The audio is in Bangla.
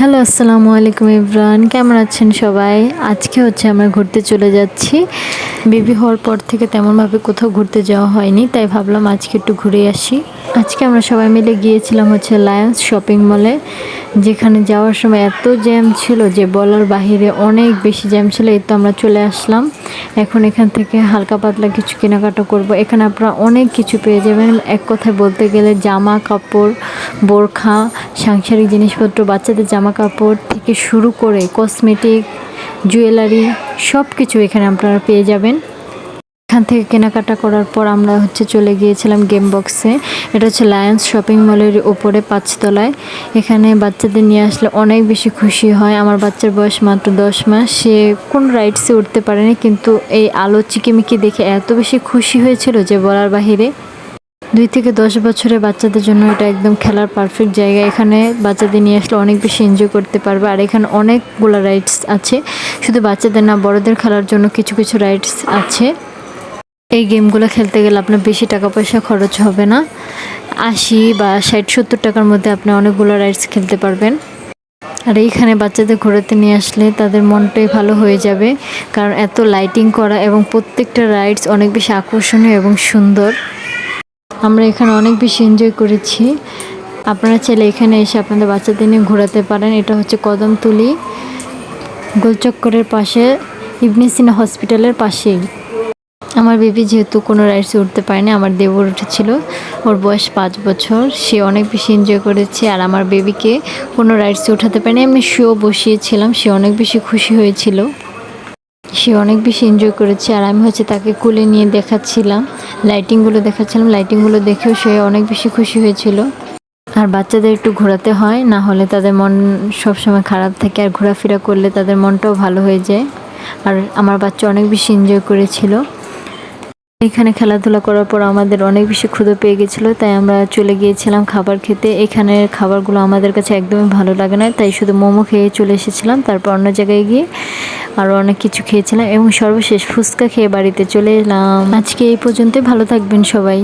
হ্যালো, আসসালামু আলাইকুম এভরিওয়ান। কেমন আছেন সবাই? আজকে আমরা ঘুরতে চলে যাচ্ছি। বেবি হওয়ার পর থেকে তেমনভাবে কোথাও ঘুরতে যাওয়া হয়নি, তাই ভাবলাম আজকে একটু ঘুরে আসি। আজকে আমরা সবাই মিলে গিয়েছিলাম লায়ন্স শপিং মলে, যেখানে যাওয়ার সময় এত জ্যাম ছিল যে বলার বাহিরে, অনেক বেশি জ্যাম ছিল। এই তো আমরা চলে আসলাম। এখন এখান থেকে হালকা পাতলা কিছু কেনাকাটা করব। এখানে আপনারা অনেক কিছু পেয়ে যাবেন। এক কথায় বলতে গেলে জামা কাপড়, বোরখা, সাংসারিক জিনিসপত্র, বাচ্চাদের জামা কাপড় থেকে শুরু করে কসমেটিক, জুয়েলারি সব কিছু এখানে আপনারা পেয়ে যাবেন। এখান থেকে কেনাকাটা করার পর আমরা চলে গিয়েছিলাম গেম বক্সে। এটা লায়ন্স শপিং মলের উপরে 5 তলায়। এখানে বাচ্চাদের নিয়ে আসলে অনেক বেশি খুশি হয়। আমার বাচ্চার বয়স মাত্র 10 মাস। সে কোন রাইডসে উঠতে পারেনি, কিন্তু এই আলো চিকিমিকি দেখে এত বেশি খুশি হয়েছিল যে বলার বাহিরে। 2 থেকে 10 বছরের বাচ্চাদের জন্য এটা একদম খেলার পারফেক্ট জায়গা। এখানে বাচ্চাদের নিয়ে আসলে অনেক বেশি এনজয় করতে পারবে। আর এখানে অনেকগুলো রাইডস আছে, শুধু বাচ্চাদের না, বড়দের খেলার জন্য কিছু কিছু রাইডস আছে। এই গেমগুলো খেলতে গেলে আপনার বেশি টাকা পয়সা খরচ হবে না। 80 বা 60-70 টাকার মধ্যে আপনি অনেকগুলো রাইডস খেলতে পারবেন। আর এইখানে বাচ্চাদের ঘোরাতে নিয়ে আসলে তাদের মনটাই ভালো হয়ে যাবে, কারণ এত লাইটিং করা এবং প্রত্যেকটা রাইডস অনেক বেশি আকর্ষণীয় এবং সুন্দর। আমরা এখানে অনেক বেশি এনজয় করেছি। আপনারা চাইলে এখানে এসে আপনাদের বাচ্চাদের নিয়ে ঘোরাতে পারেন। এটা কদমতলী গোলচক্করের পাশে, ইবনে সিনা হসপিটালের পাশেই। আমার বেবি যেহেতু কোনো রাইডসে উঠতে পারেনি, আমার দেবর উঠেছিল। ওর বয়স 5 বছর। সে অনেক বেশি এনজয় করেছে। আর আমার বেবিকে কোনো রাইডসে উঠাতে পারেনি, আমি শো বসিয়েছিলাম। সে অনেক বেশি খুশি হয়েছিল, সে অনেক বেশি এনজয় করেছে। আর আমি তাকে কোলে নিয়ে দেখাচ্ছিলাম, লাইটিংগুলো দেখেও সে অনেক বেশি খুশি হয়েছিল। আর বাচ্চাদের একটু ঘোরাতে হয়, না হলে তাদের মন সবসময় খারাপ থাকে, আর ঘোরাফেরা করলে তাদের মনটাও ভালো হয়ে যায়। আর আমার বাচ্চা অনেক বেশি এনজয় করেছিল। এখানে খেলাধুলা করার পর আমাদের অনেক বেশি ক্ষুধা পেয়ে গেছিলো, তাই আমরা চলে গিয়েছিলাম খাবার খেতে। এখানের খাবারগুলো আমাদের কাছে একদমই ভালো লাগে না, তাই শুধু মোমো খেয়ে চলে এসেছিলাম। তারপর অন্য জায়গায় গিয়ে আরও অনেক কিছু খেয়েছিলাম এবং সর্বশেষ ফুচকা খেয়ে বাড়িতে চলে এলাম। আজকে এই পর্যন্তই। ভালো থাকবেন সবাই।